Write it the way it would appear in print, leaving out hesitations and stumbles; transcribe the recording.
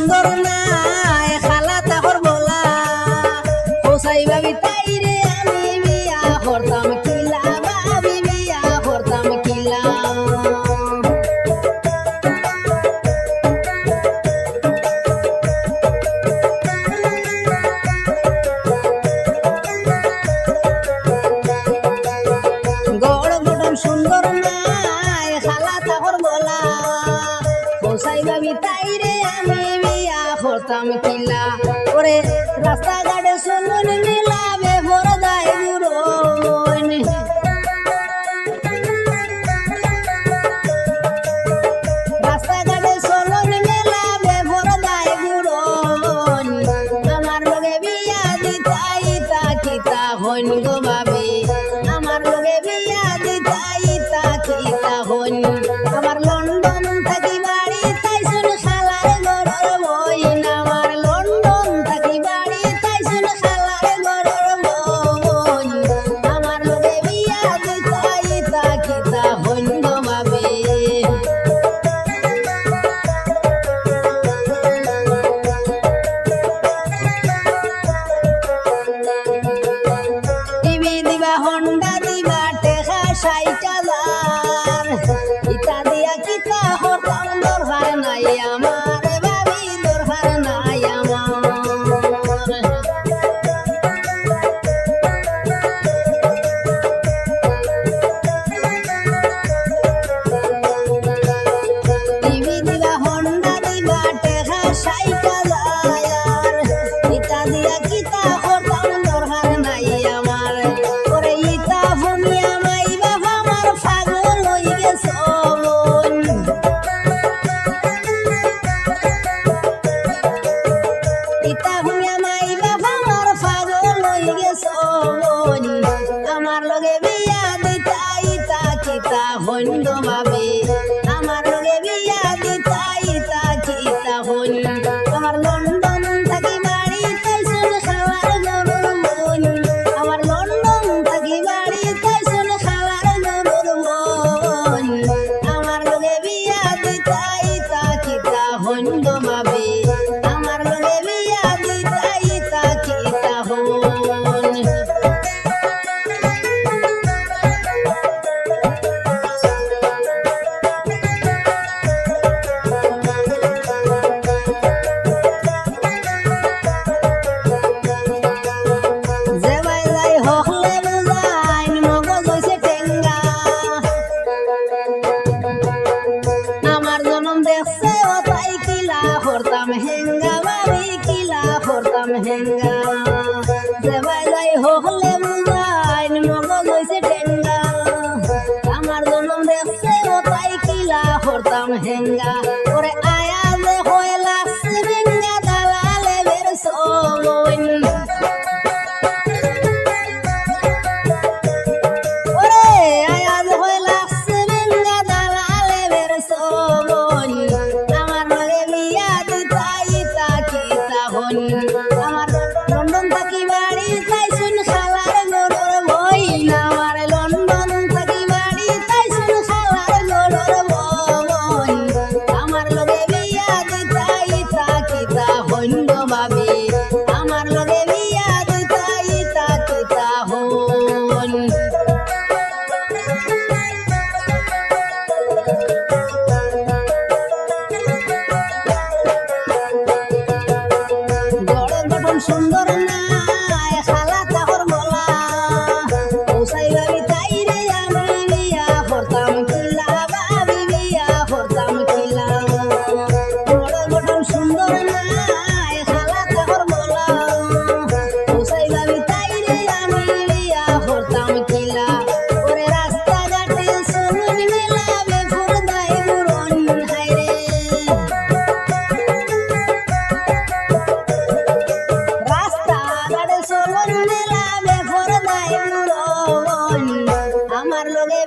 সুন্দর নাই খালা তাহর বলা হোসাই ভাবি তাই রে আমি বিয়া করতাম কিলা ভাবি বিয়া করতাম কিলা গড় গঠন সুন্দর নাই খালা তাহর বলা হোসাই ভাবি তাই রে আমি বিয়া করতাম কিলা ওরে রাস্তাঘাটে চলুন মিলাবে বড়দাই গুরন রাস্তাঘাটে চলুন মিলাবে বড়দাই গুরন আমার লগে বিয়া দিতাই তা কিতা হইন গো ভাবি আমার লগে বিয়া দিতাই তা কিতা হইন আমার লন্ডন থাকি বাড়ি তাইছুন খালার ঘরের বইন আমার লন্ডন থাকি বাড়ি তাইছুন খালার ঘরের বইন আমার লগে বিয়া দিতাই তা কিতা হইন গো ভাবি টিভি দিবা হন্ডা দিবা টেকা ৬০,০০০ ইতা দিয়া কিতা হরতাম দরকার নাই আমার ভাবি দরকার নাই আমার টিভি দিবা হন্ডা দিবা টেকা ৬০,০০০ ইতা দিয়া কিতা হরতাম দরকার নাই আমার ওরে ইতা ভূমিয়া মাই বাবা আমার পাগল হই গেছ মন ইতা ভূমিয়া মাই বাবা আমার পাগল হই গেছ মন আমার লগে বিয়া দিতা ইতা কিতা হইন গো ভাবি আমার লগে বিয়া দিতা ইতা কিতা হইন আমার লন্ডন থাকি বাড়ি তাইছুন খালার গরুর মন আমার লন্ডন থাকি বাড়ি তাইছুন খালার গরুর মন আমার লগে বিয়া দিতা ইতা কিতা হইন গো ভাবি আমার লগে বিয়া দিতা ইতা কিতা হইন যেবাই যাই হকলে বুঝাইন মগজ হইছে টেঙ্গা আমার জনম দেখছে ও তাই কিলা করতাম হেঙ্গা ভাবি কিলা করতাম হেঙ্গা যেবাই যাই হকলে বুঝাইন মগজ হইছে টেঙ্গা আমার জনম দেখছে ও তাই কিলা করতাম হেঙ্গা ওরে আয়া যে হয়ে লাগছে বেঙ্গা দালালে বের সবইন ওরে আয়াজ হয়ে লাগছে বেঙ্গা দালালে বের সবইন আমার লগে বিয়া দিতা ইতা কিতা হইন আমার লন্ডন থাকি বাড়ি তাইছুন খালার গরুর বইন আমার লন্ডন থাকি বাড়ি তাইছুন খালার গরুর বইন আমার লগে বিয়া দিতা ইতা কিতা হইন গো ভাবি আমার লগে বিয়া দিতা ইতা কিতা হইন গড় গঠন সুন্দর নাই খালা তাহর বলা হোসাই ভাবি তাই রে আমি বিয়া করতাম কিলা ভাবি বিয়া করতাম কিলা গড় গঠন সুন্দর নাই খালা তাহর বলা হোসাই ভাবি তাই রে আমি বিয়া করতাম কিলা ওরে রাস্তাঘাটে চলুন মেলাবে ফুরদাই গুরন হায়রে রাস্তাঘাটে চলুন মেলাবে ফুরদাই গুরন আমার লগে